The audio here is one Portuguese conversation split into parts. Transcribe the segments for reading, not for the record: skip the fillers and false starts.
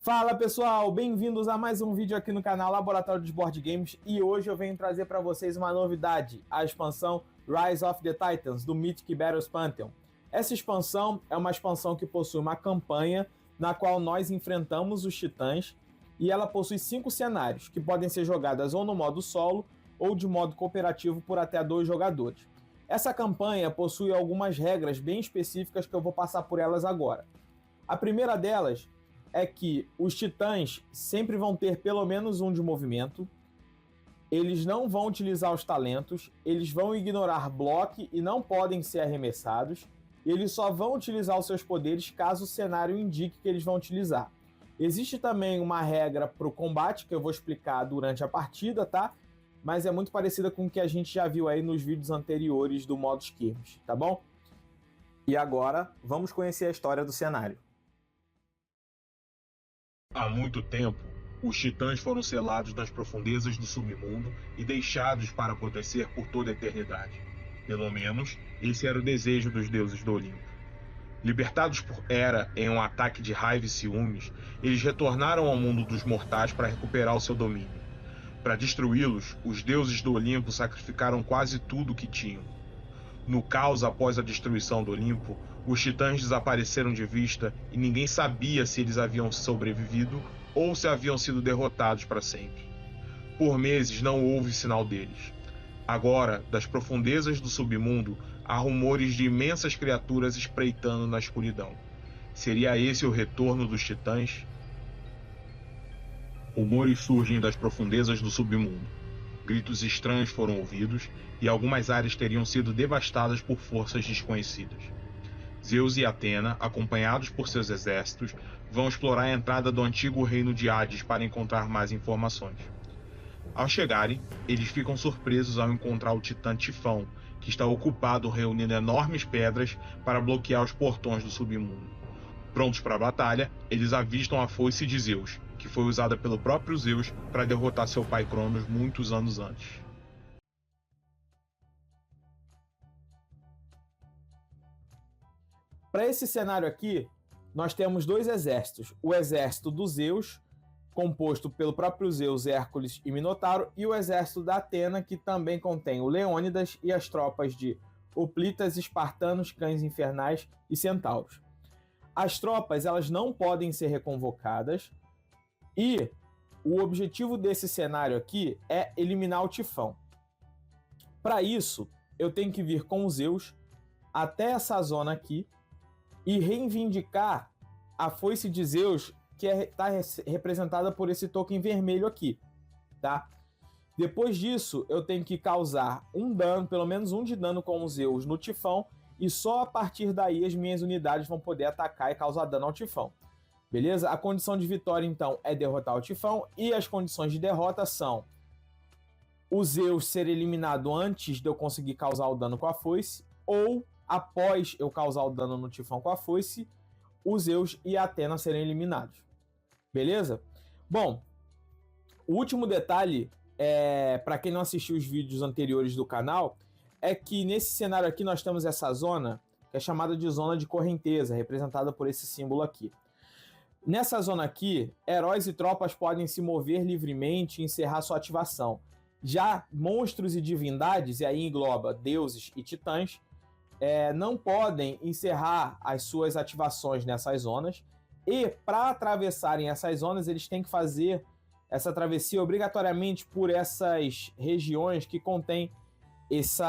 Fala pessoal, bem-vindos a mais um vídeo aqui no canal Laboratório de Board Games e hoje eu venho trazer para vocês uma novidade, a expansão Rise of the Titans do Mythic Battles Pantheon. Essa expansão é uma expansão que possui uma campanha na qual nós enfrentamos os titãs e ela possui 5 cenários que podem ser jogadas ou no modo solo ou de modo cooperativo por até 2 jogadores. Essa campanha possui algumas regras bem específicas que eu vou passar por elas agora. A primeira delas é que os titãs sempre vão ter pelo menos um de movimento, eles não vão utilizar os talentos, eles vão ignorar bloco e não podem ser arremessados, e eles só vão utilizar os seus poderes caso o cenário indique que eles vão utilizar. Existe também uma regra para o combate que eu vou explicar durante a partida, tá? Mas é muito parecida com o que a gente já viu aí nos vídeos anteriores do modo Skirmish, tá bom? E agora, vamos conhecer a história do cenário. Há muito tempo, os titãs foram selados nas profundezas do submundo e deixados para apodrecer por toda a eternidade. Pelo menos, esse era o desejo dos deuses do Olimpo. Libertados por Hera em um ataque de raiva e ciúmes, eles retornaram ao mundo dos mortais para recuperar o seu domínio. Para destruí-los, os deuses do Olimpo sacrificaram quase tudo o que tinham. No caos após a destruição do Olimpo, os titãs desapareceram de vista e ninguém sabia se eles haviam sobrevivido ou se haviam sido derrotados para sempre. Por meses não houve sinal deles. Agora, das profundezas do submundo, há rumores de imensas criaturas espreitando na escuridão. Seria esse o retorno dos titãs? Rumores surgem das profundezas do submundo. Gritos estranhos foram ouvidos e algumas áreas teriam sido devastadas por forças desconhecidas. Zeus e Atena, acompanhados por seus exércitos, vão explorar a entrada do antigo reino de Hades para encontrar mais informações. Ao chegarem, eles ficam surpresos ao encontrar o titã Tifão, que está ocupado reunindo enormes pedras para bloquear os portões do submundo. Prontos para a batalha, eles avistam a foice de Zeus, que foi usada pelo próprio Zeus para derrotar seu pai Cronos muitos anos antes. Para esse cenário aqui, nós temos 2 exércitos. O exército dos Zeus, composto pelo próprio Zeus, Hércules e Minotauro, e o exército da Atena, que também contém o Leônidas e as tropas de hoplitas, espartanos, cães infernais e centauros. As tropas elas não podem ser reconvocadas e o objetivo desse cenário aqui é eliminar o Tifão. Para isso, eu tenho que vir com os Zeus até essa zona aqui e reivindicar a foice de Zeus, que está representada por esse token vermelho aqui, tá? Depois disso, eu tenho que causar um dano, pelo menos um de dano com os Zeus no Tifão, e só a partir daí as minhas unidades vão poder atacar e causar dano ao Tifão. Beleza? A condição de vitória, então, é derrotar o Tifão, e as condições de derrota são o Zeus ser eliminado antes de eu conseguir causar o dano com a foice, ou após eu causar o dano no Tifão com a foice, os Zeus e a Atena serem eliminados. Beleza? Bom, o último detalhe, para quem não assistiu os vídeos anteriores do canal, é que nesse cenário aqui nós temos essa zona, que é chamada de zona de correnteza, representada por esse símbolo aqui. Nessa zona aqui, heróis e tropas podem se mover livremente e encerrar sua ativação. Já monstros e divindades, e aí engloba deuses e titãs, não podem encerrar as suas ativações nessas zonas, e para atravessarem essas zonas eles têm que fazer essa travessia obrigatoriamente por essas regiões que contêm esse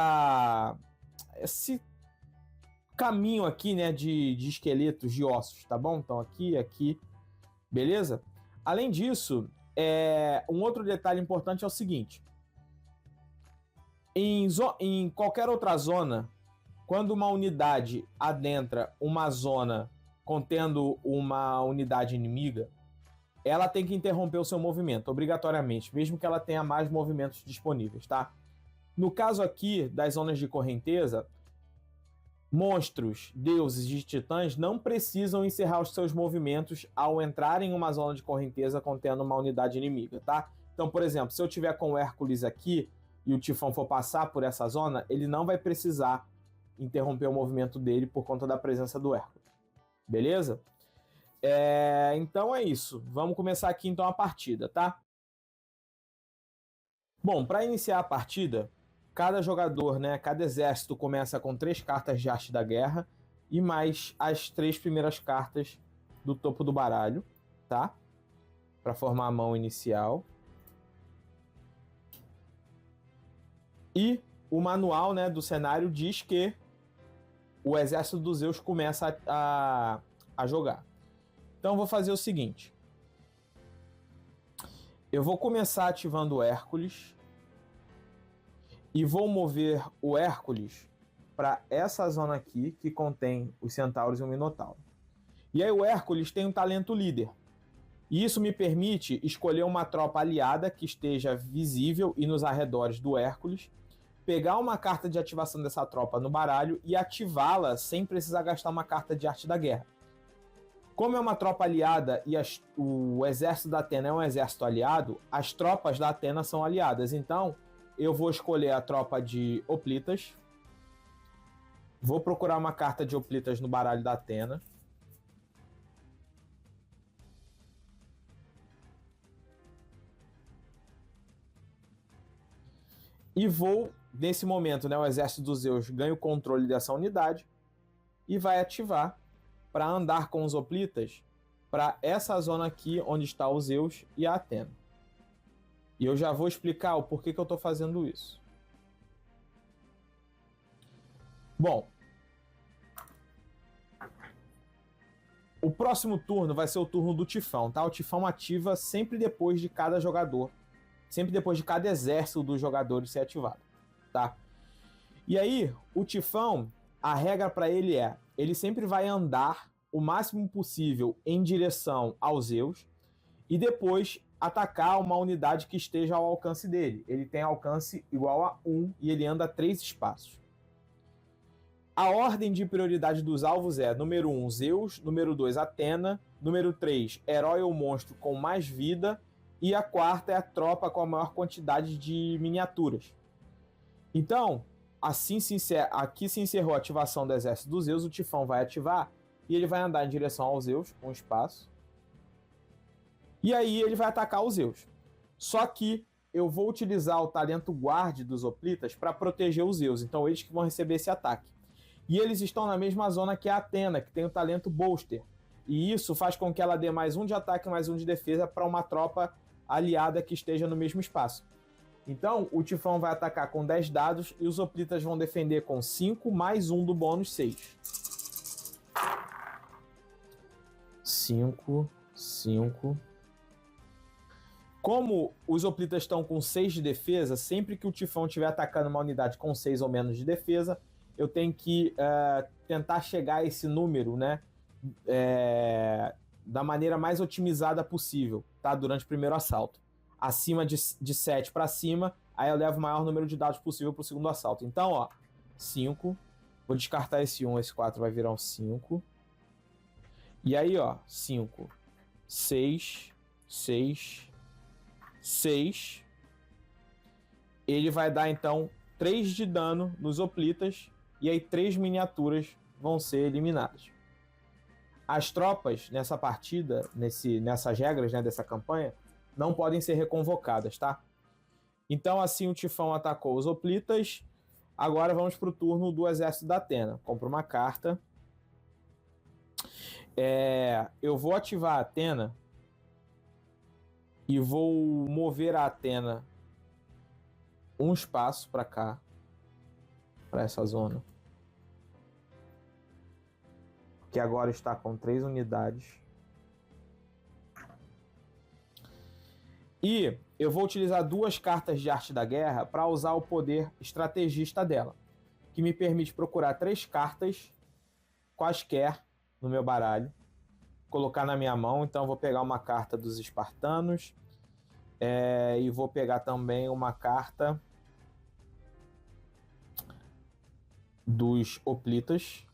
caminho aqui, né, de esqueletos, de ossos, tá bom? Então aqui, beleza? Além disso, um outro detalhe importante é o seguinte: em qualquer outra zona, quando uma unidade adentra uma zona contendo uma unidade inimiga, ela tem que interromper o seu movimento, obrigatoriamente, mesmo que ela tenha mais movimentos disponíveis, tá? No caso aqui das zonas de correnteza, monstros, deuses e titãs não precisam encerrar os seus movimentos ao entrar em uma zona de correnteza contendo uma unidade inimiga, tá? Então, por exemplo, se eu tiver com o Hércules aqui e o Tifão for passar por essa zona, ele não vai precisar interromper o movimento dele por conta da presença do Hércules. Beleza? Então é isso. Vamos começar aqui então a partida, tá? Bom, para iniciar a partida, cada jogador, né, cada exército começa com 3 cartas de arte da guerra e mais as 3 primeiras cartas do topo do baralho, tá? Para formar a mão inicial. E o manual, né, do cenário diz que o exército dos Zeus começa a jogar. Então eu vou fazer o seguinte. Eu vou começar ativando o Hércules e vou mover o Hércules para essa zona aqui que contém os centauros e o minotauro. E aí o Hércules tem um talento líder. E isso me permite escolher uma tropa aliada que esteja visível e nos arredores do Hércules, pegar uma carta de ativação dessa tropa no baralho e ativá-la sem precisar gastar uma carta de arte da guerra. Como é uma tropa aliada e o exército da Atena é um exército aliado, as tropas da Atena são aliadas. Então, eu vou escolher a tropa de Hoplitas. Vou procurar uma carta de Hoplitas no baralho da Atena. E vou, nesse momento, né, o exército dos Zeus ganha o controle dessa unidade e vai ativar para andar com os Hoplitas para essa zona aqui onde está os Zeus e a Atena. E eu já vou explicar o porquê que eu estou fazendo isso. Bom, o próximo turno vai ser o turno do Tifão, tá? O Tifão ativa sempre depois de cada jogador, sempre depois de cada exército dos jogadores ser ativado, tá? E aí, o Tifão, a regra para ele é, ele sempre vai andar o máximo possível em direção aos Zeus e depois atacar uma unidade que esteja ao alcance dele. Ele tem alcance igual a 1 e ele anda 3 espaços. A ordem de prioridade dos alvos é número 1, Zeus, número 2, Atena, número 3, herói ou monstro com mais vida e a quarta é a tropa com a maior quantidade de miniaturas. Então, aqui se encerrou a ativação do exército dos Zeus, o Tifão vai ativar e ele vai andar em direção aos Zeus, um espaço. E aí ele vai atacar os Zeus. Só que eu vou utilizar o talento guarde dos Hoplitas para proteger os Zeus. Então eles que vão receber esse ataque. E eles estão na mesma zona que a Atena, que tem o talento bolster. E isso faz com que ela dê mais 1 de ataque e mais 1 de defesa para uma tropa aliada que esteja no mesmo espaço. Então o Tifão vai atacar com 10 dados e os Hoplitas vão defender com 5 mais 1 do bônus 6. 5, 5... Como os Hoplitas estão com 6 de defesa, sempre que o Tifão estiver atacando uma unidade com 6 ou menos de defesa, eu tenho que tentar chegar a esse número, né, da maneira mais otimizada possível, tá? Durante o primeiro assalto. Acima de 7 para cima, aí eu levo o maior número de dados possível para o segundo assalto. Então, ó, 5. Vou descartar esse 1, esse 4 vai virar um 5. E aí, ó, 5, 6, 6... 6, ele vai dar então 3 de dano nos Hoplitas e aí 3 miniaturas vão ser eliminadas. As tropas nessa partida, nessas regras, né, dessa campanha, não podem ser reconvocadas, tá? Então assim o Tifão atacou os Hoplitas. Agora vamos para o turno do exército da Atena. Compro uma carta. Eu vou ativar a Atena e vou mover a Atena um espaço para cá, para essa zona, que agora está com 3 unidades. E eu vou utilizar 2 cartas de arte da guerra para usar o poder estrategista dela, que me permite procurar 3 cartas quaisquer no meu baralho, colocar na minha mão. Então eu vou pegar uma carta dos espartanos e vou pegar também uma carta dos Hoplitas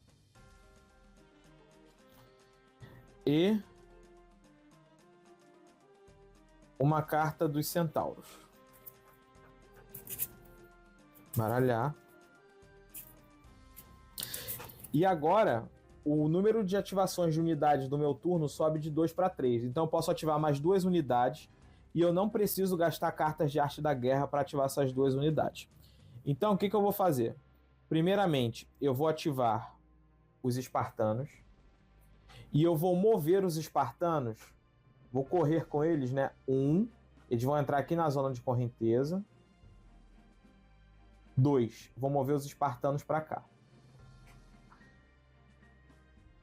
e uma carta dos centauros. Baralhar. E agora o número de ativações de unidades do meu turno sobe de 2 para 3. Então eu posso ativar mais 2 unidades e eu não preciso gastar cartas de arte da guerra para ativar essas 2 unidades. Então o que eu vou fazer? Primeiramente, eu vou ativar os espartanos e eu vou mover os espartanos, vou correr com eles, né? Eles vão entrar aqui na zona de correnteza. 2, vou mover os espartanos para cá.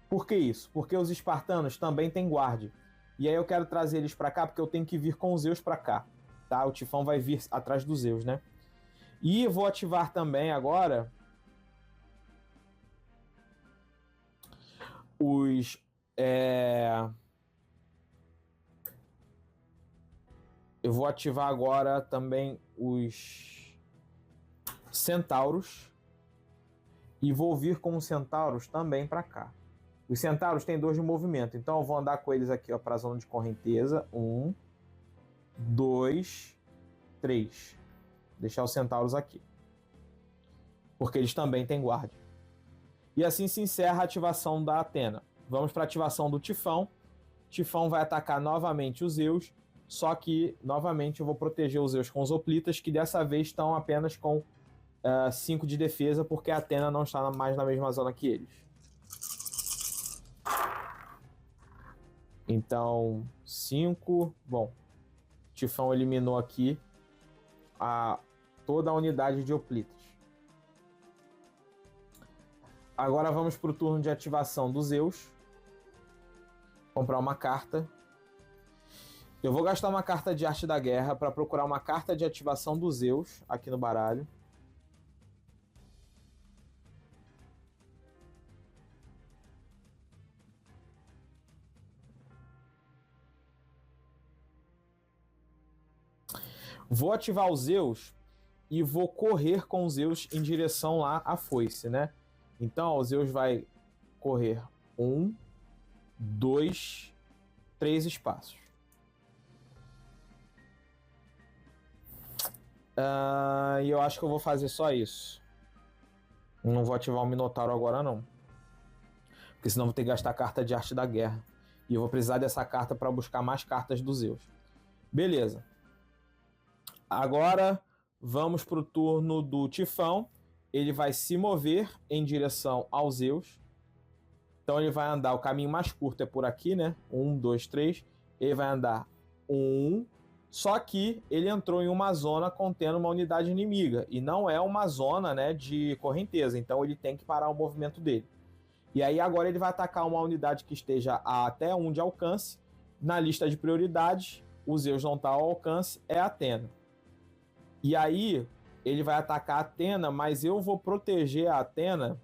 Por que isso? Porque os espartanos também têm guarde. E aí eu quero trazer eles para cá porque eu tenho que vir com os Zeus para cá, tá? O Tifão vai vir atrás dos Zeus, né? E vou ativar também agora os eu vou ativar agora também os centauros e vou vir com os centauros também para cá. Os centauros têm 2 de movimento, então eu vou andar com eles aqui para a zona de correnteza. 1, 2, 3. Deixar os centauros aqui, porque eles também têm guarda. E assim se encerra a ativação da Atena. Vamos para a ativação do Tifão. Tifão vai atacar novamente os Zeus, só que novamente eu vou proteger os Zeus com os hoplitas, que dessa vez estão apenas com 5 de defesa, porque a Atena não está mais na mesma zona que eles. Então, 5. Bom, Tifão eliminou aqui toda a unidade de hoplitas. Agora vamos para o turno de ativação dos Zeus. Comprar uma carta. Eu vou gastar uma carta de arte da guerra para procurar uma carta de ativação dos Zeus aqui no baralho. Vou ativar os Zeus e vou correr com os Zeus em direção lá à foice, né? Então, o Zeus vai correr 1, 2, 3 espaços. E eu acho que eu vou fazer só isso. Não vou ativar o Minotauro agora, não. Porque senão vou ter que gastar carta de arte da guerra. E eu vou precisar dessa carta para buscar mais cartas do Zeus. Beleza. Agora vamos para o turno do Tifão. Ele vai se mover em direção aos Zeus. Então ele vai andar, o caminho mais curto é por aqui, né? 1, 2, 3. Ele vai andar 1. Só que ele entrou em uma zona contendo uma unidade inimiga. E não é uma zona, né, de correnteza. Então ele tem que parar o movimento dele. E aí agora ele vai atacar uma unidade que esteja a até 1 de alcance. Na lista de prioridades, o Zeus não está ao alcance, é a Atena. E aí ele vai atacar a Atena, mas eu vou proteger a Atena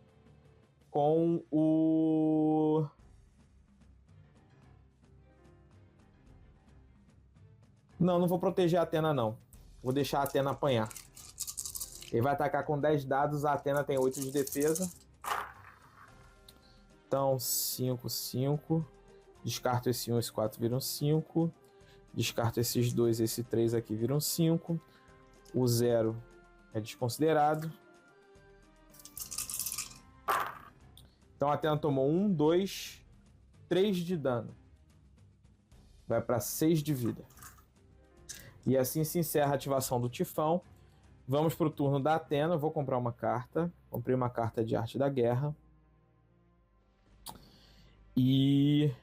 com o... Não vou proteger a Atena, não. Vou deixar a Atena apanhar. Ele vai atacar com 10 dados, a Atena tem 8 de defesa. Então, 5, 5. Descarto esse 1, esse 4 viram 5. Descarto esses 2, esse 3 aqui viram 5. O 0 é desconsiderado. Então a Atena tomou 1, 2, 3 de dano. Vai para 6 de vida. E assim se encerra a ativação do Tifão. Vamos para o turno da Atena. Vou comprar uma carta. Comprei uma carta de arte da guerra. E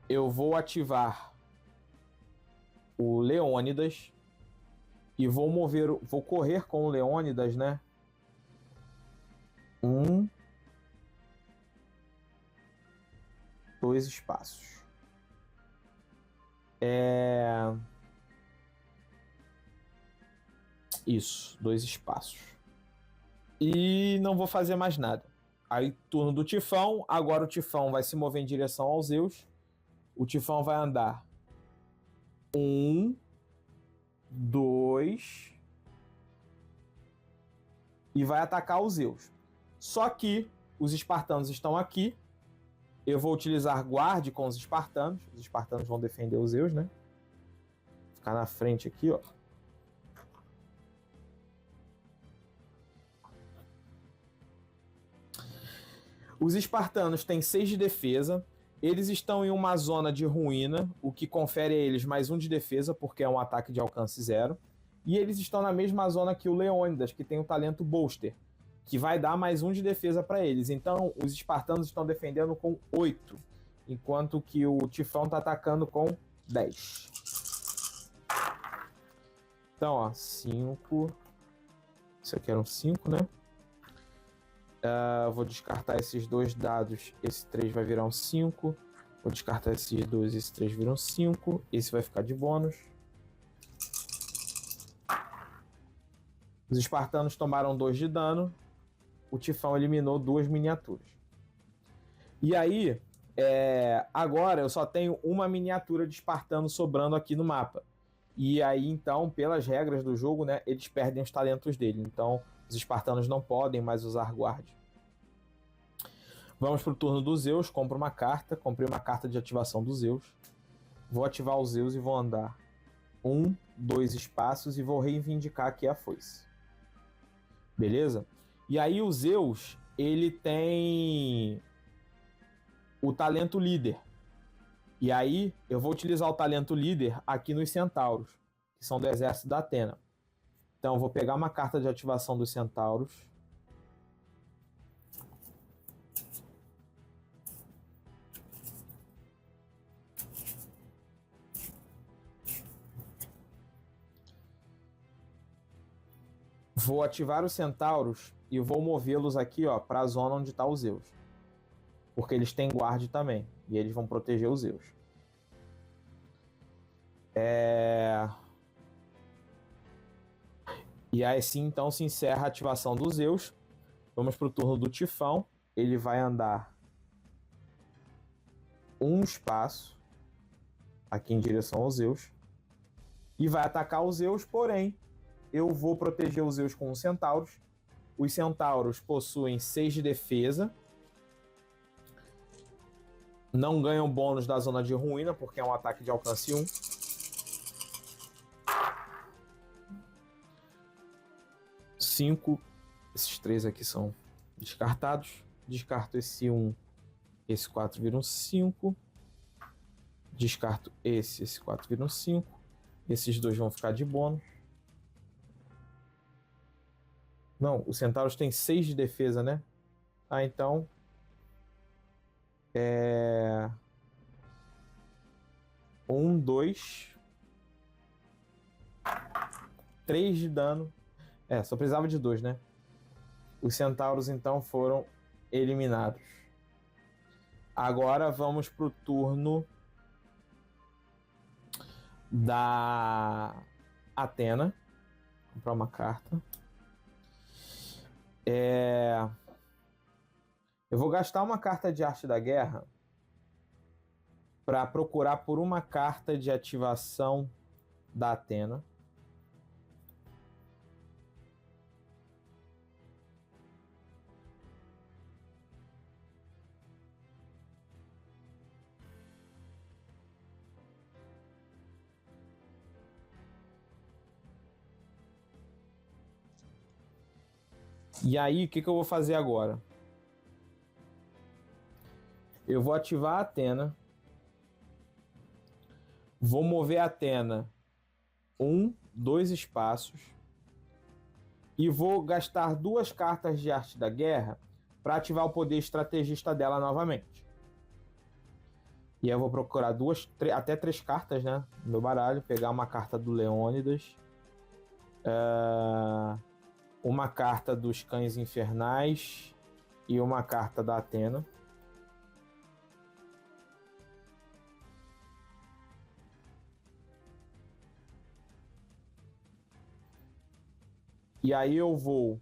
eu vou ativar o Leônidas. E vou correr com o Leônidas, né? 1, 2 espaços. Isso, 2 espaços. E não vou fazer mais nada. Aí, turno do Tifão. Agora o Tifão vai se mover em direção aos Zeus. O Tifão vai andar 1, 2 e vai atacar os Zeus. Só que os espartanos estão aqui. Eu vou utilizar guarde com os espartanos. Os espartanos vão defender os Zeus, né? Ficar na frente aqui, ó. Os espartanos têm 6 de defesa. Eles estão em uma zona de ruína, o que confere a eles mais 1 de defesa, porque é um ataque de alcance 0. E eles estão na mesma zona que o Leônidas, que tem o talento Bolster, que vai dar mais 1 de defesa para eles. Então, os espartanos estão defendendo com 8, enquanto que o Tifão está atacando com 10. Então, ó, 5. Isso aqui eram 5, né? Vou descartar esses 2 dados. Esse 3 vai virar um 5. Vou descartar esses 2. Esse 3 vira um 5. Esse vai ficar de bônus. Os espartanos tomaram 2 de dano. O Tifão eliminou 2 miniaturas. E aí, agora eu só tenho uma miniatura de espartano sobrando aqui no mapa. E aí, então, pelas regras do jogo, né, eles perdem os talentos dele. Então, os espartanos não podem mais usar guarda. Vamos para o turno do Zeus. Compro uma carta. Comprei uma carta de ativação do Zeus. Vou ativar o Zeus e vou andar 1, 2 espaços e vou reivindicar aqui a foice. Beleza? E aí o Zeus, ele tem o talento líder. E aí eu vou utilizar o talento líder aqui nos centauros, que são do exército da Atena. Então eu vou pegar uma carta de ativação dos centauros. Vou ativar os centauros e vou movê-los aqui, para a zona onde está o Zeus. Porque eles têm guarda também. E eles vão proteger os Zeus. E aí assim então se encerra a ativação do Zeus. Vamos para o turno do Tifão. Ele vai andar um espaço aqui em direção ao Zeus. E vai atacar os Zeus, porém eu vou proteger os Zeus com os centauros. Os centauros possuem 6 de defesa. Não ganham bônus da zona de ruína, porque é um ataque de alcance 1. Cinco. Esses 3 aqui são descartados. Descarto esse 1. Esse 4 vira um 5. Descarto esse 4 vira um 5. Esses 2 vão ficar de bônus. Não, os centauros têm 6 de defesa, né? Então... 1, 2... 3 de dano. Só precisava de 2, né? Os centauros, então, foram eliminados. Agora vamos pro turno da Atena. Vou comprar uma carta. Eu vou gastar uma carta de arte da guerra para procurar por uma carta de ativação da Atena. E aí, o que eu vou fazer agora? Eu vou ativar a Atena. Vou mover a Atena 1, 2 espaços. E vou gastar 2 cartas de arte da guerra para ativar o poder estrategista dela novamente. E aí eu vou procurar até 3 cartas, né, no meu baralho. Pegar uma carta do Leônidas. Uma carta dos Cães Infernais. E uma carta da Atena. E aí eu vou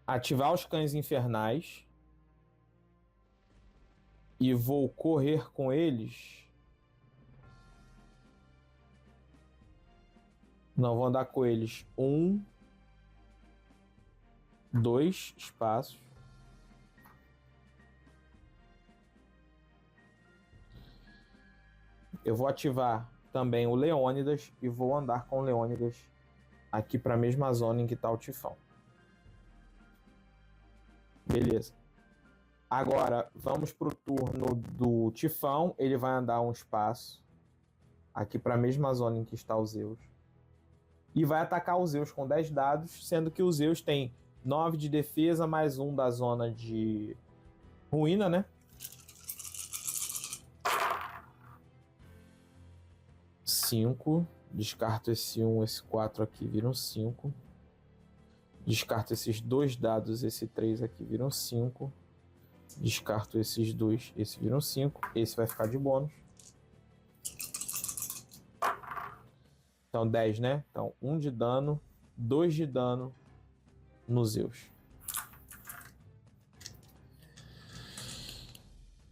ativar os Cães Infernais e vou correr com eles. Não, vou andar com eles 1, 2 espaços. Eu vou ativar também o Leônidas e vou andar com o Leônidas aqui para a mesma zona em que está o Tifão. Beleza. Agora, vamos para o turno do Tifão. Ele vai andar um espaço aqui para a mesma zona em que está o Zeus. E vai atacar o Zeus com 10 dados, sendo que o Zeus tem 9 de defesa, mais 1 da zona de ruína, né? 5. Descarto esse 1, esse 4 aqui viram 5. Descarto esses 2 dados, esse 3 aqui viram 5. Descarto esses 2, esse viram 5. Esse vai ficar de bônus. Então 10, né? Então 1 de dano, 2 de dano no Zeus.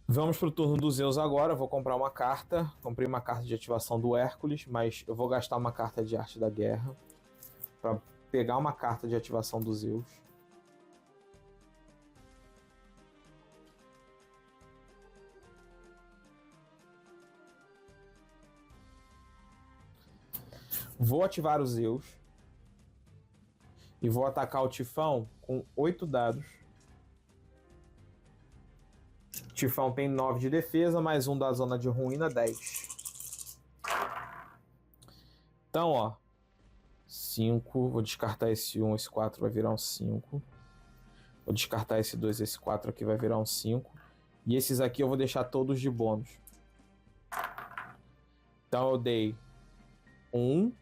Vamos pro turno do Zeus agora. Vou comprar uma carta. Comprei uma carta de ativação do Hércules, mas eu vou gastar uma carta de Arte da Guerra para pegar uma carta de ativação do Zeus. Vou ativar o Zeus e vou atacar o Tifão com 8 dados. O Tifão tem 9 de defesa, mais 1 da zona de ruína, 10. Então, ó, 5, vou descartar esse 1, esse 4 vai virar um 5. Vou descartar esse 2, esse 4 aqui vai virar um 5. E esses aqui eu vou deixar todos de bônus. Então eu dei 1,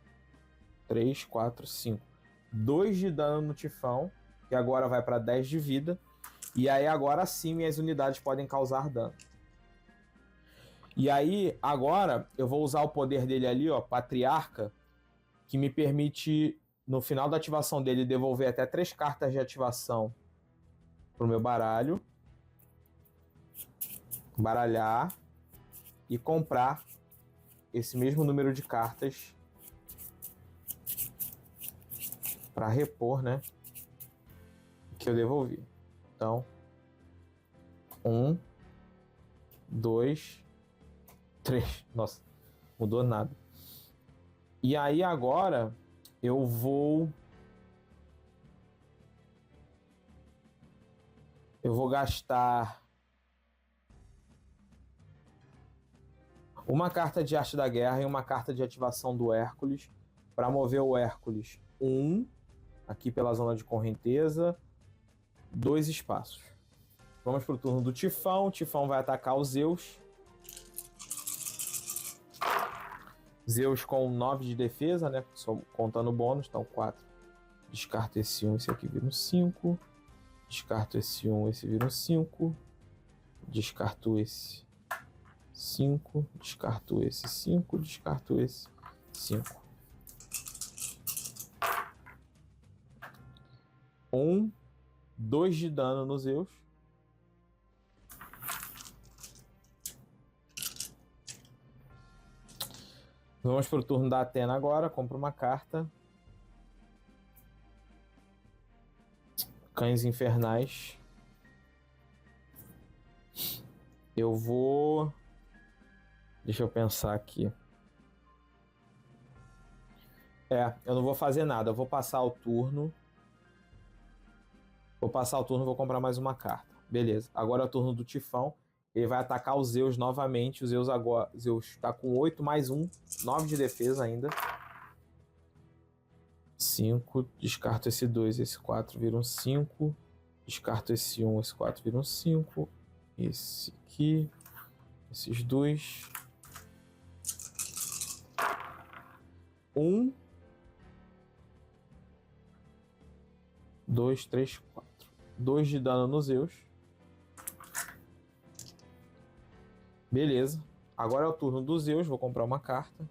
3, 4, 5. 2 de dano no Tifão, que agora vai para 10 de vida. E aí agora sim minhas unidades podem causar dano. E aí agora eu vou usar o poder dele ali, ó, Patriarca, que me permite, no final da ativação dele, devolver até 3 cartas de ativação pro meu baralho. Baralhar e comprar esse mesmo número de cartas para repor, né? Que eu devolvi. Então, 1, 2, 3. Nossa, mudou nada. E aí agora eu vou gastar uma carta de Arte da Guerra e uma carta de ativação do Hércules para mover o Hércules 1 aqui pela zona de correnteza, 2 espaços. Vamos pro turno do Tifão. O Tifão vai atacar o Zeus. Zeus com 9 de defesa, né? Só contando o bônus, então 4. Descarto esse 1, esse aqui vira um 5. Descarto esse 1, esse vira um 5. Descarto esse 5. Descarto esse 5. Descarto esse 5. 1, 2 de dano no Zeus. Vamos para o turno da Atena agora. Compro uma carta. Cães Infernais. Eu vou... Deixa eu pensar aqui. Eu não vou fazer nada. Eu vou passar o turno. Vou comprar mais uma carta. Beleza. Agora é o turno do Tifão. Ele vai atacar o Zeus novamente. O Zeus agora... Zeus está com 8 mais 1. 9 de defesa ainda. 5. Descarto esse 2. Esse 4 vira um 5. Descarto esse 1. Esse 4 vira um 5. Esse aqui. Esses 2. 1. 2, 3, 4. 2 de dano no Zeus. Beleza. Agora é o turno do Zeus. Vou comprar uma carta.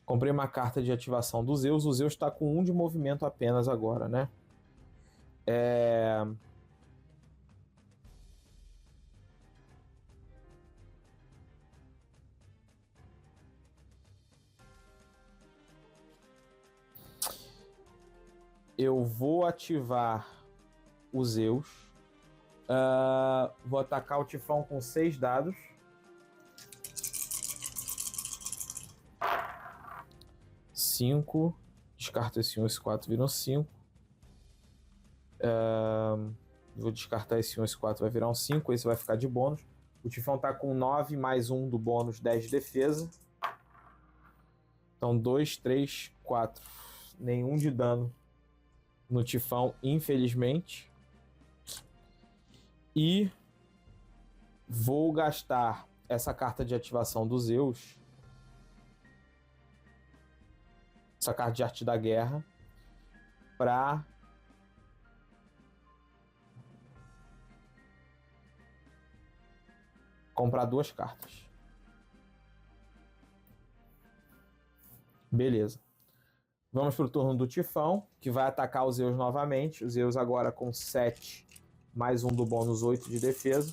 Comprei uma carta de ativação do Zeus. O Zeus está com 1 de movimento apenas agora, né? Eu vou ativar o Zeus. Vou atacar o Tifão com 6 dados. 5. Descarto esse 1, esse 4 viram 5. Vou descartar esse 1, esse 4 vai virar um 5. Esse vai ficar de bônus. O Tifão tá com 9 mais 1 do bônus, 10 de defesa. Então 2, 3, 4. Nenhum de dano no Tifão, infelizmente. E vou gastar essa carta de ativação dos Zeus. Essa carta de arte da guerra. Para comprar 2 cartas. Beleza. Vamos pro turno do Tifão, que vai atacar os Zeus novamente. Os Zeus agora com 7 mais 1 do bônus, 8 de defesa.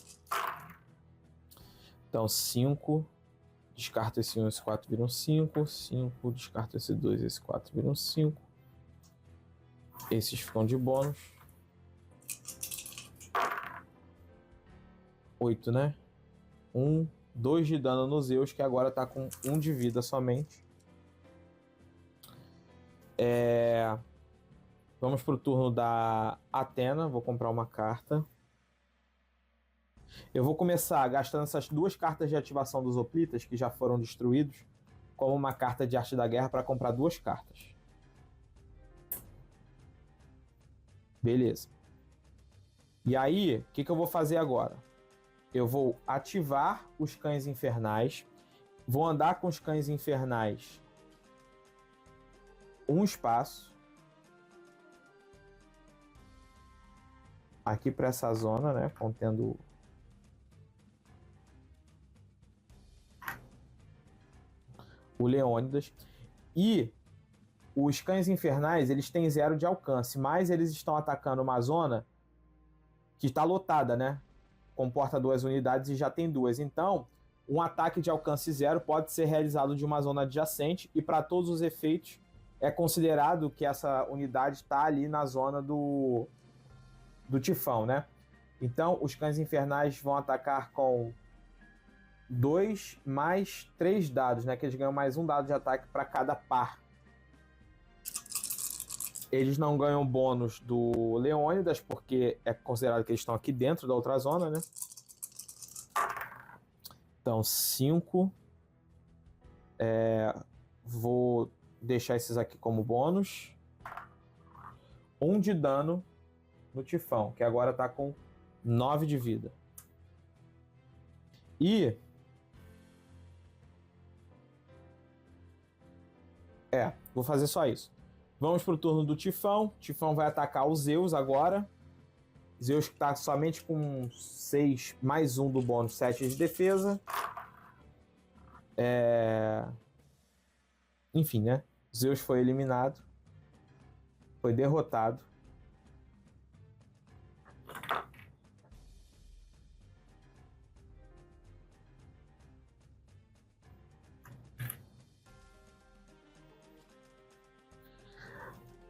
Então 5. Descarto esse 1, esse 4 viram 5. 5. Descarto esse 2, esse 4 viram 5. Esses ficam de bônus. 8, né? 1, 2 de dano nos Zeus, que agora tá com 1 de vida somente. Vamos pro turno da Athena. Vou comprar uma carta. Eu vou começar gastando essas 2 cartas de ativação dos Hoplitas, que já foram destruídos, como uma carta de arte da guerra para comprar 2 cartas. Beleza. E aí, o que eu vou fazer agora? Eu vou ativar os Cães Infernais. Vou andar com os Cães Infernais um espaço. Aqui para essa zona, né? Contendo o Leônidas. E os Cães Infernais, eles têm 0 de alcance, mas eles estão atacando uma zona que está lotada, né? Comporta 2 unidades e já tem 2. Então, um ataque de alcance 0 pode ser realizado de uma zona adjacente e para todos os efeitos é considerado que essa unidade está ali na zona do Tifão, né? Então, os Cães Infernais vão atacar com 2 mais 3 dados, né? Que eles ganham mais 1 dado de ataque para cada par. Eles não ganham bônus do Leônidas, porque é considerado que eles estão aqui dentro da outra zona, né? Então, 5. Vou deixar esses aqui como bônus. 1 de dano no Tifão, que agora está com 9 de vida. E vou fazer só isso. Vamos pro turno do Tifão. Tifão vai atacar o Zeus agora. Zeus que está somente com 6 mais 1 do bônus, 7 de defesa. Enfim, né? Zeus foi eliminado. Foi derrotado.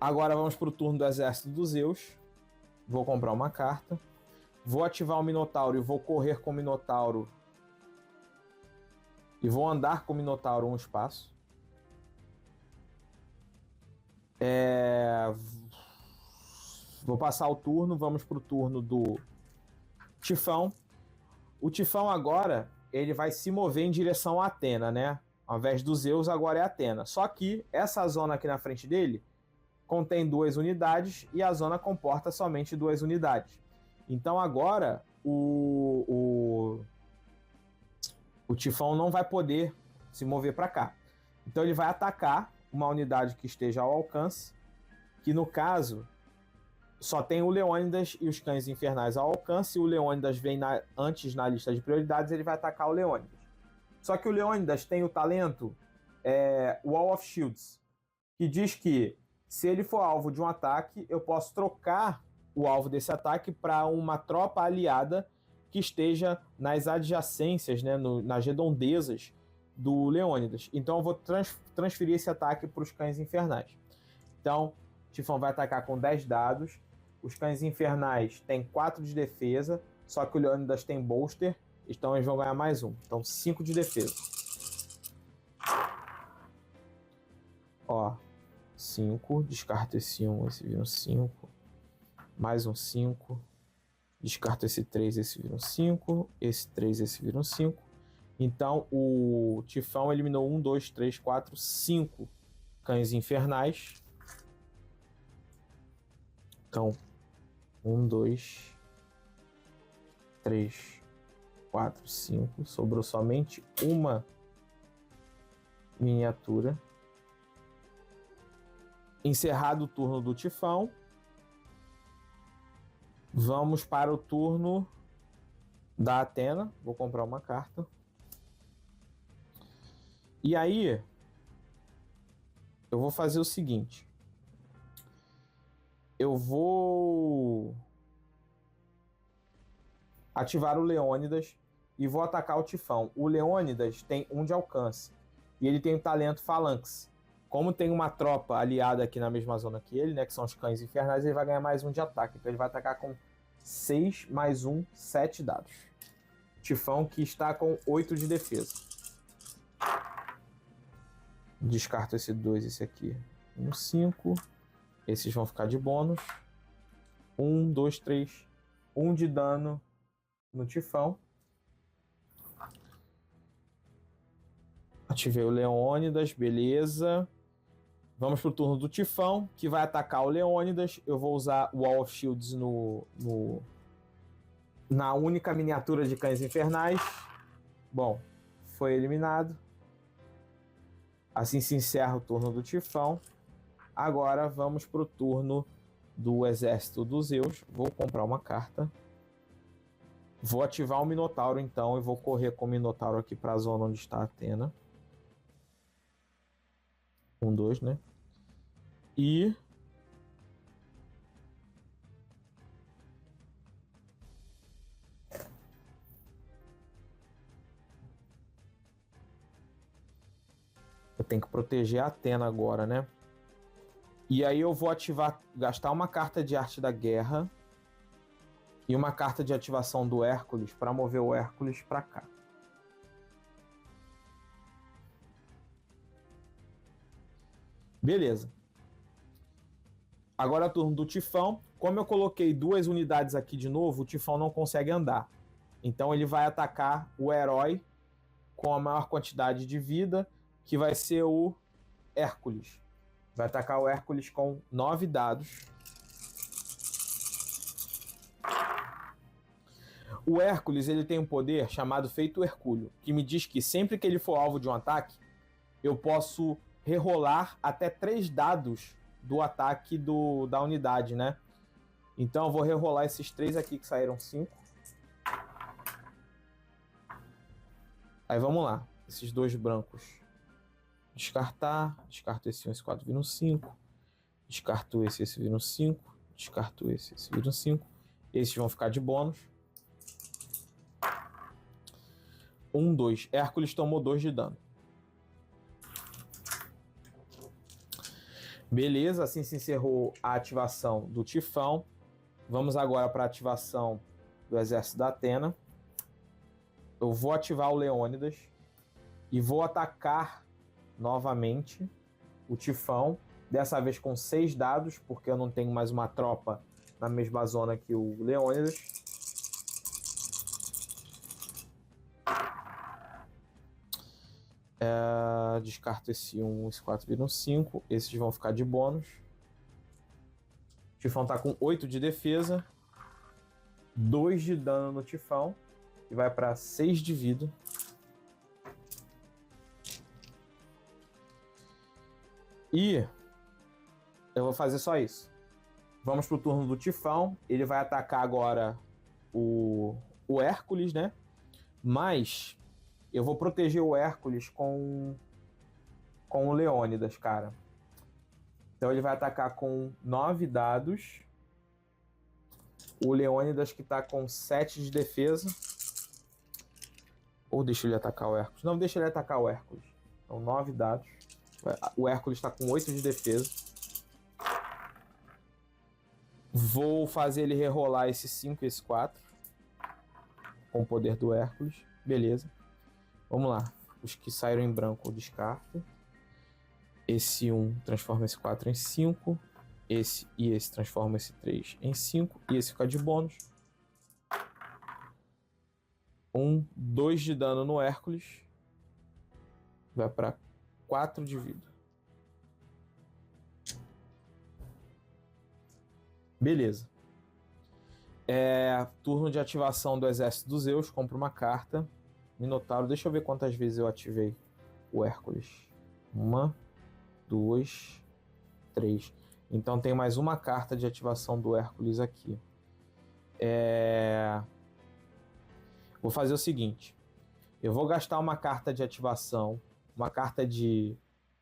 Agora vamos para o turno do exército dos Zeus. Vou comprar uma carta. Vou ativar o Minotauro e vou correr com o Minotauro. E vou andar com o Minotauro um espaço. Vou passar o turno. Vamos para o turno do Tifão. O Tifão agora ele vai se mover em direção a Athena, né? Ao invés dos Zeus, agora é Athena. Só que essa zona aqui na frente dele contém 2 unidades e a zona comporta somente 2 unidades. Então agora o Tifão não vai poder se mover para cá. Então ele vai atacar uma unidade que esteja ao alcance, que no caso só tem o Leônidas e os Cães Infernais ao alcance. O Leônidas vem antes na lista de prioridades, ele vai atacar o Leônidas. Só que o Leônidas tem o talento Wall of Shields, que diz que se ele for alvo de um ataque, eu posso trocar o alvo desse ataque para uma tropa aliada que esteja nas adjacências, né, nas redondezas do Leônidas. Então eu vou transferir esse ataque para os Cães Infernais. Então, Tifão vai atacar com 10 dados. Os Cães Infernais têm 4 de defesa, só que o Leônidas tem bolster, então eles vão ganhar mais 1. Então 5 de defesa. Ó, 5. Descarto esse 1, esse vira um 5. Mais um 5. Descarto esse 3, esse vira um 5. Esse 3, esse vira um 5. Então o Tifão eliminou 1, 2, 3, 4, 5 cães infernais. Então 1, 2, 3, 4, 5. Sobrou somente uma miniatura. Encerrado o turno do Tifão, vamos para o turno da Athena. Vou comprar uma carta. E aí, eu vou fazer o seguinte. Eu vou ativar o Leônidas e vou atacar o Tifão. O Leônidas tem 1 de alcance e ele tem o talento Phalanx. Como tem uma tropa aliada aqui na mesma zona que ele, né, que são os cães infernais, ele vai ganhar mais 1 de ataque. Então ele vai atacar com 6 mais 1, 7 dados. Tifão que está com 8 de defesa. Descarto esse 2, esse aqui. 1, 5. Esses vão ficar de bônus. 1, 2, 3. 1 de dano no Tifão. Ativei o Leônidas, beleza. Vamos pro turno do Tifão, que vai atacar o Leônidas. Eu vou usar o Wall of Shields na única miniatura de cães infernais. Bom, foi eliminado. Assim se encerra o turno do Tifão. Agora vamos pro turno do Exército dos Zeus. Vou comprar uma carta. Vou ativar o Minotauro então e vou correr com o Minotauro aqui para a zona onde está a Athena. 1, 2, né? E eu tenho que proteger a Athena agora, né? E aí eu vou ativar, gastar uma carta de Arte da Guerra e uma carta de ativação do Hércules para mover o Hércules para cá. Beleza. Agora é o turno do Tifão. Como eu coloquei 2 unidades aqui de novo, o Tifão não consegue andar. Então ele vai atacar o herói com a maior quantidade de vida, que vai ser o Hércules. Vai atacar o Hércules com 9 dados. O Hércules ele tem um poder chamado Feito Hercúleo, que me diz que sempre que ele for alvo de um ataque, eu posso rerolar até 3 dados do ataque da unidade, né? Então eu vou rerolar esses 3 aqui que saíram 5. Aí vamos lá. Esses 2 brancos. Descartar. Descarto esse 1, esse 4 vira um 5. Descarto esse vira um 5. Descarto esse vira um 5. Esses vão ficar de bônus. 1, 2. Hércules tomou 2 de dano. Beleza, assim se encerrou a ativação do Tifão. Vamos agora para a ativação do Exército da Athena. Eu vou ativar o Leônidas e vou atacar novamente o Tifão. Dessa vez com 6 dados, porque eu não tenho mais uma tropa na mesma zona que o Leônidas. Descarto esse 1, esse 4 vira um 5. Esses vão ficar de bônus. O Tifão tá com 8 de defesa. 2 de dano no Tifão. E vai para 6 de vida. E eu vou fazer só isso. Vamos pro turno do Tifão. Ele vai atacar agora o Hércules, né? Mas eu vou proteger o Hércules com o Leônidas, cara. Então ele vai atacar com 9 dados. O Leônidas que tá com 7 de defesa. Ou deixa ele atacar o Hércules? Não, deixa ele atacar o Hércules. Então 9 dados. O Hércules está com 8 de defesa. Vou fazer ele rerolar esse 5 e esse 4. Com o poder do Hércules. Beleza. Vamos lá. Os que saíram em branco eu descarto. Esse 1 transforma esse 4 em 5. Esse e esse transforma esse 3 em 5. E esse fica de bônus. 2 de dano no Hércules. Vai para 4 de vida. Beleza. Turno de ativação do Exército dos Zeus. Compro uma carta. Minotauro. Deixa eu ver quantas vezes eu ativei o Hércules. 1, 2, 3. Então tem mais uma carta de ativação do Hércules aqui. Vou fazer o seguinte. Eu vou gastar uma carta de ativação. Uma carta de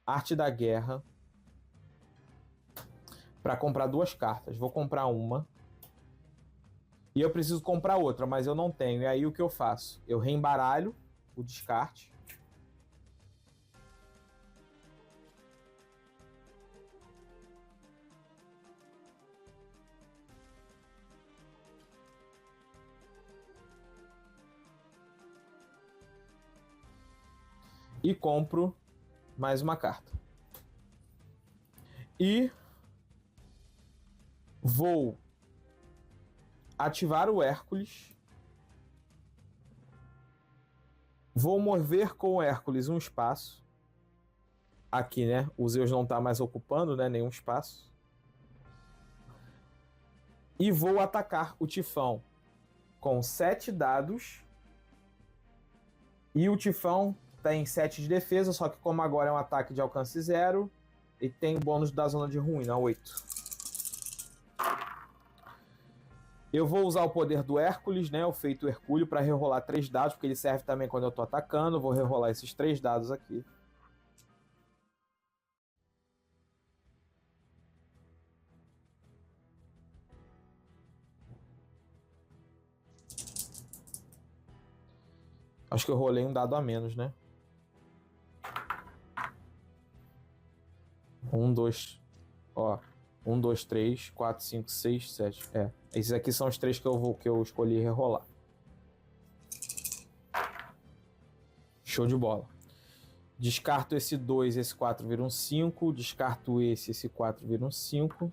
Arte da Guerra. Para comprar 2 cartas. Vou comprar uma. E eu preciso comprar outra, mas eu não tenho. E aí o que eu faço? Eu reembaralho o descarte. E compro mais uma carta. E vou ativar o Hércules. Vou mover com o Hércules um espaço. Aqui, né? O Zeus não está mais ocupando, né, nenhum espaço. E vou atacar o Tifão com 7 dados. E o Tifão tem 7 de defesa, só que como agora é um ataque de alcance 0, ele tem o bônus da zona de ruína, 8. Eu vou usar o poder do Hércules, né, o feito Hercúleo, para rerolar 3 dados, porque ele serve também quando eu estou atacando. Vou rerolar esses 3 dados aqui. Acho que eu rolei um dado a menos, né? 1, 2. Ó. 1, 2, 3, 4, 5, 6, 7. Esses aqui são os 3 que eu escolhi rerolar. Show de bola. Descarto esse 2, esse 4 vira um 5. Descarto esse 4 vira um 5.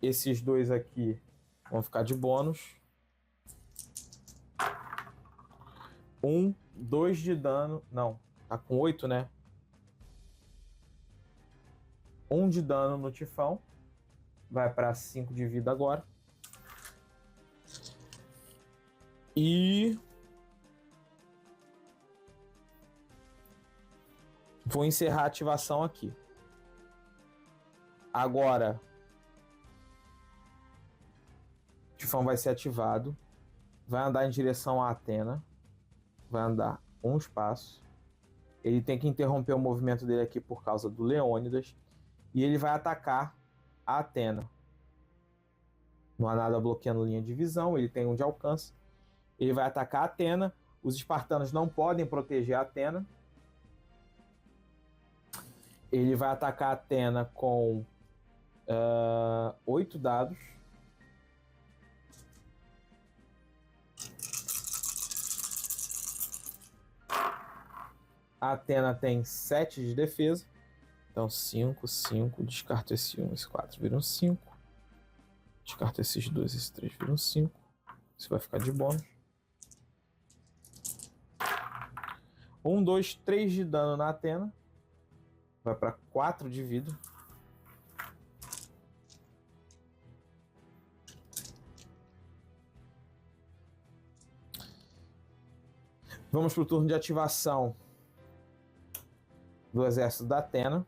Esses 2 aqui vão ficar de bônus. 2 de dano. Não, tá com 8, né? 1 de dano no Tifão. Vai para 5 de vida agora. E vou encerrar a ativação aqui. Agora o Tifão vai ser ativado. Vai andar em direção a Atena. Vai andar um espaço. Ele tem que interromper o movimento dele aqui por causa do Leônidas. E ele vai atacar a Atena. Não há nada bloqueando linha de visão. Ele tem 1 de alcance. Ele vai atacar a Atena. Os espartanos não podem proteger a Atena. Ele vai atacar a Atena com 8 dados. A Atena tem 7 de defesa. Então 5, 5. Descarto esse 1, esse 4 vira um 5. Descarto esses 2, esse 3 vira um 5. Isso vai ficar de bônus. 1, 2, 3 de dano na Atena. Vai para 4 de vida. Vamos para o turno de ativação do exército da Atena.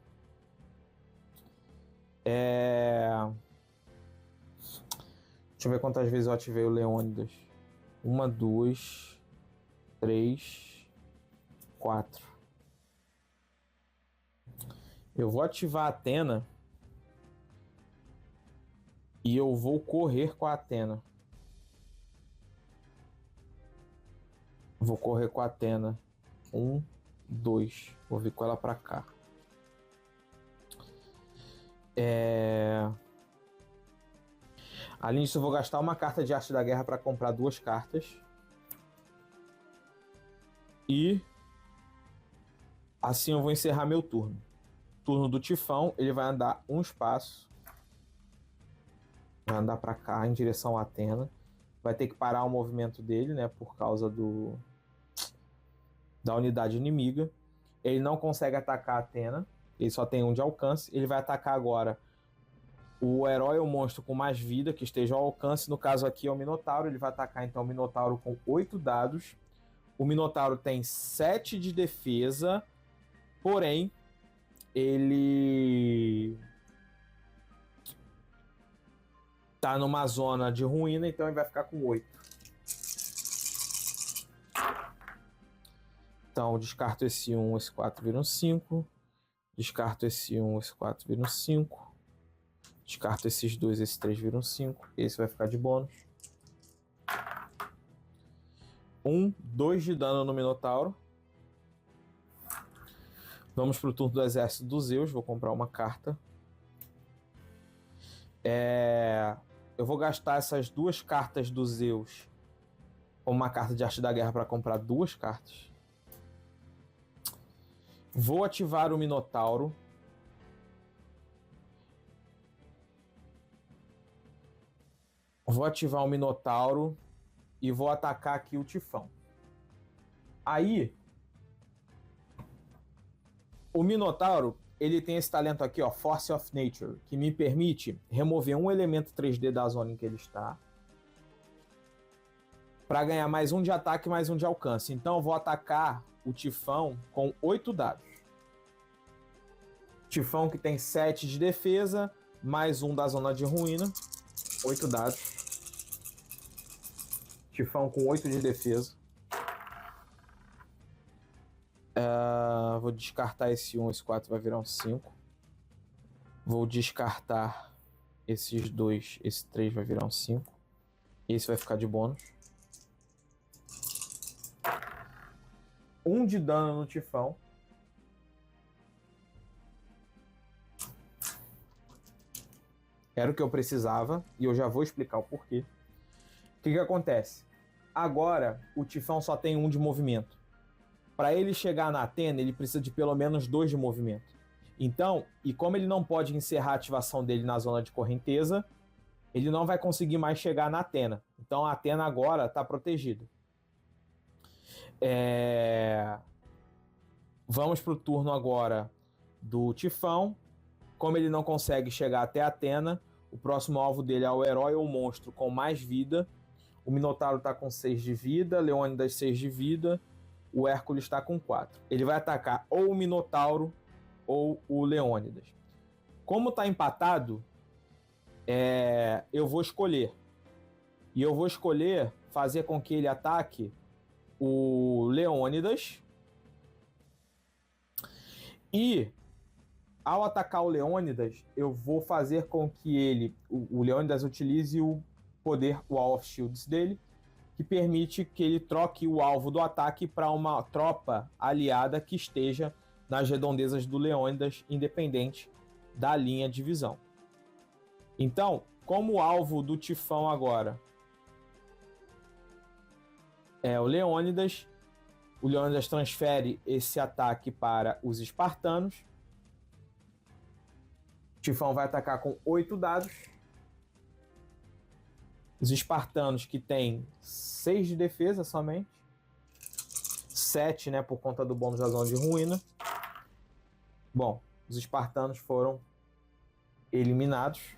Deixa eu ver quantas vezes eu ativei o Leônidas. 1, 2, 3, 4. Eu vou ativar a Atena e eu vou correr com a Atena. Vou correr com a Atena. 1, 2. Vou vir com ela pra cá. Além disso, eu vou gastar uma carta de Arte da Guerra para comprar 2 cartas. E assim eu vou encerrar meu turno. Turno do Tifão, ele vai andar um espaço. Vai andar para cá, em direção a Athena. Vai ter que parar o movimento dele, né? Por causa da unidade inimiga. Ele não consegue atacar a Athena. Ele só tem um de alcance. Ele vai atacar agora o herói ou monstro com mais vida que esteja ao alcance. No caso aqui é o Minotauro. Ele vai atacar então o Minotauro com 8 dados. O Minotauro tem 7 de defesa. Porém, ele tá numa zona de ruína, então ele vai ficar com 8. Então, descarto esse 1, esse 4 vira um 5. Descarto esse 1, esse 4 vira um 5. Descarto esses 2, esse 3 vira um 5. Esse vai ficar de bônus. 2 de dano no Minotauro. Vamos pro turno do Exército dos Zeus. Vou comprar uma carta. Eu vou gastar essas 2 cartas dos Zeus como uma carta de Arte da Guerra para comprar 2 cartas. Vou ativar o Minotauro. Vou ativar o Minotauro e vou atacar aqui o Tifão. Aí, o Minotauro, ele tem esse talento aqui, ó, Force of Nature, que me permite remover um elemento 3D da zona em que ele está para ganhar mais um de ataque e mais um de alcance. Então eu vou atacar o Tifão com 8 dados. Tifão que tem 7 de defesa, mais um da zona de ruína. 8 dados. Tifão com 8 de defesa. Vou descartar esse 1, esse 4 vai virar um 5. Vou descartar esses 2, esse 3 vai virar um 5. Esse vai ficar de bônus. 1 de dano no Tifão. Era o que eu precisava e eu já vou explicar o porquê. O que acontece? Agora o Tifão só tem 1 de movimento. Para ele chegar na Athena, ele precisa de pelo menos 2 de movimento. Então, e como ele não pode encerrar a ativação dele na zona de correnteza, ele não vai conseguir mais chegar na Athena. Então a Athena agora está protegida. Vamos para o turno agora do Tifão. Como ele não consegue chegar até a Athena, o próximo alvo dele é o herói ou monstro com mais vida. O Minotauro está com 6 de vida, Leônidas 6 de vida, o Hércules está com 4. Ele vai atacar ou o Minotauro ou o Leônidas. Como está empatado, eu vou escolher. E eu vou escolher fazer com que ele ataque o Leônidas. E ao atacar o Leônidas, eu vou fazer com que o Leônidas utilize o poder Wall of Shields dele, que permite que ele troque o alvo do ataque para uma tropa aliada que esteja nas redondezas do Leônidas, independente da linha de visão. Então, como o alvo do Tifão agora é o Leônidas transfere esse ataque para os espartanos. O Tifão vai atacar com 8 dados. Os espartanos, que tem 6 de defesa somente. 7, né, por conta do bônus da zona de ruína. Bom, os espartanos foram eliminados.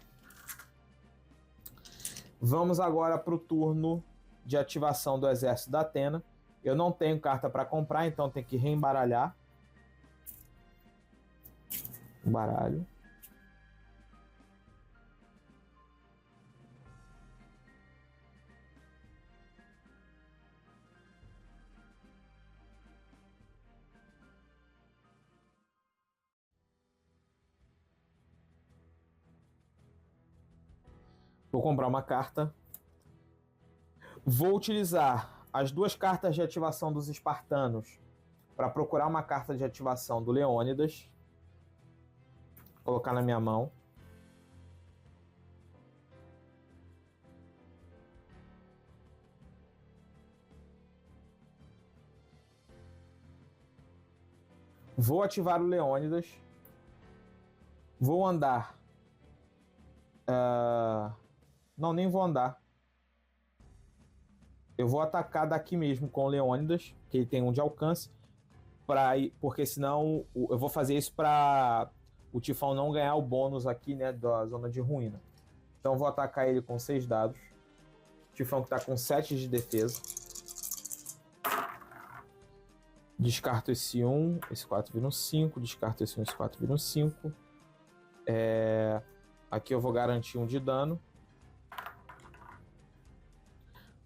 Vamos agora para o turno de ativação do Exército da Athena. Eu não tenho carta para comprar, então tem que reembaralhar o baralho. Vou comprar uma carta. Vou utilizar as 2 cartas de ativação dos espartanos para procurar uma carta de ativação do Leônidas. Colocar na minha mão. Vou ativar o Leônidas. Vou andar. Não, nem vou andar. Eu vou atacar daqui mesmo com o Leônidas, que ele tem 1 de alcance, porque senão eu vou fazer isso para o Tifão não ganhar o bônus aqui, né, da zona de ruína. Então eu vou atacar ele com 6 dados. O Tifão que tá com 7 de defesa. Descarto esse 1, esse 4 vira um 5. Descarto esse 1, esse 4 vira um 5. Aqui eu vou garantir 1 de dano.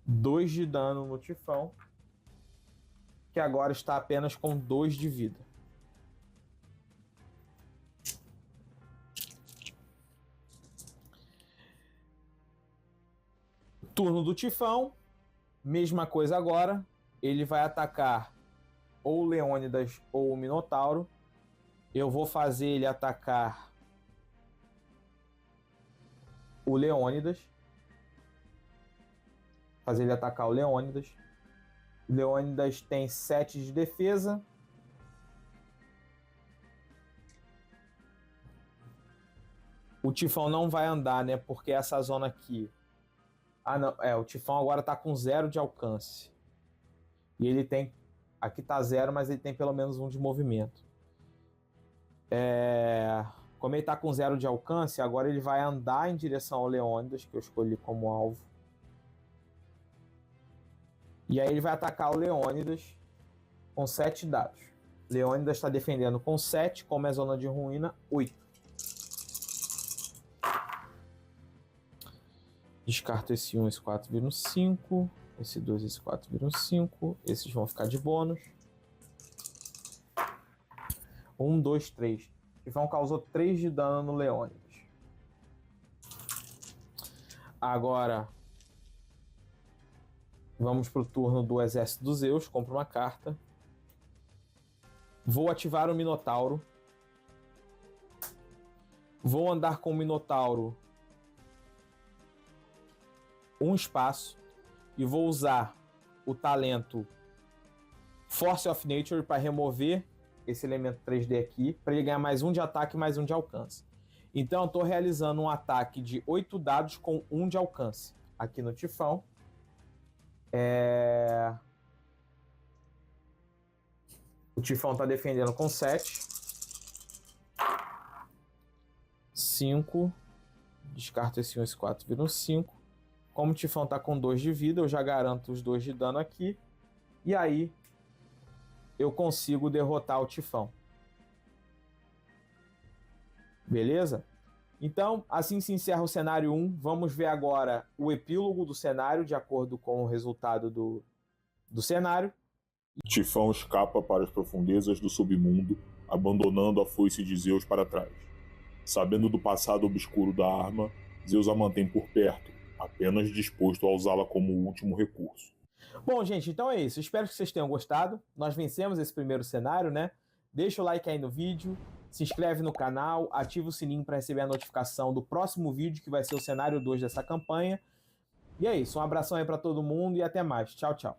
2 de dano no Tifão, que agora está apenas com 2 de vida. Turno do Tifão, mesma coisa agora. Ele vai atacar ou o Leônidas ou o Minotauro. Eu vou fazer ele atacar o Leônidas. Fazer ele atacar o Leônidas. O Leônidas tem 7 de defesa. O Tifão não vai andar, né? Porque essa zona aqui... não. O Tifão agora tá com 0 de alcance. E ele tem... Aqui tá 0, mas ele tem pelo menos 1 de movimento. Como ele tá com 0 de alcance, agora ele vai andar em direção ao Leônidas, que eu escolhi como alvo. E aí ele vai atacar o Leônidas com 7 dados. Leônidas está defendendo com 7, como é zona de ruína, 8. Descarto esse 1, esse 4 vira um 5. Esse 2, esse 4 vira um 5. Esses vão ficar de bônus. 1, 2, 3. Tifão causou 3 de dano no Leônidas. Agora... Vamos para o turno do Exército dos Zeus. Compro uma carta. Vou ativar o Minotauro. Vou andar com o Minotauro um espaço. E vou usar o talento Force of Nature para remover esse elemento 3D aqui. Para ele ganhar mais 1 de ataque e mais 1 de alcance. Então eu estou realizando um ataque de 8 dados com 1 de alcance. Aqui no Tifão. O Tifão está defendendo com 7. 5. Descarto esse 1, esse 4, vira um 5. Como o Tifão está com 2 de vida, eu já garanto os 2 de dano aqui. E aí, eu consigo derrotar o Tifão. Beleza? Então, assim se encerra o cenário 1. Vamos ver agora o epílogo do cenário, de acordo com o resultado do cenário. Tifão escapa para as profundezas do submundo, abandonando a foice de Zeus para trás. Sabendo do passado obscuro da arma, Zeus a mantém por perto, apenas disposto a usá-la como último recurso. Bom, gente, então é isso. Espero que vocês tenham gostado. Nós vencemos esse primeiro cenário, né? Deixa o like aí no vídeo, se inscreve no canal, ativa o sininho para receber a notificação do próximo vídeo, que vai ser o cenário 2 dessa campanha. E é isso. Um abração aí para todo mundo e até mais. Tchau, tchau.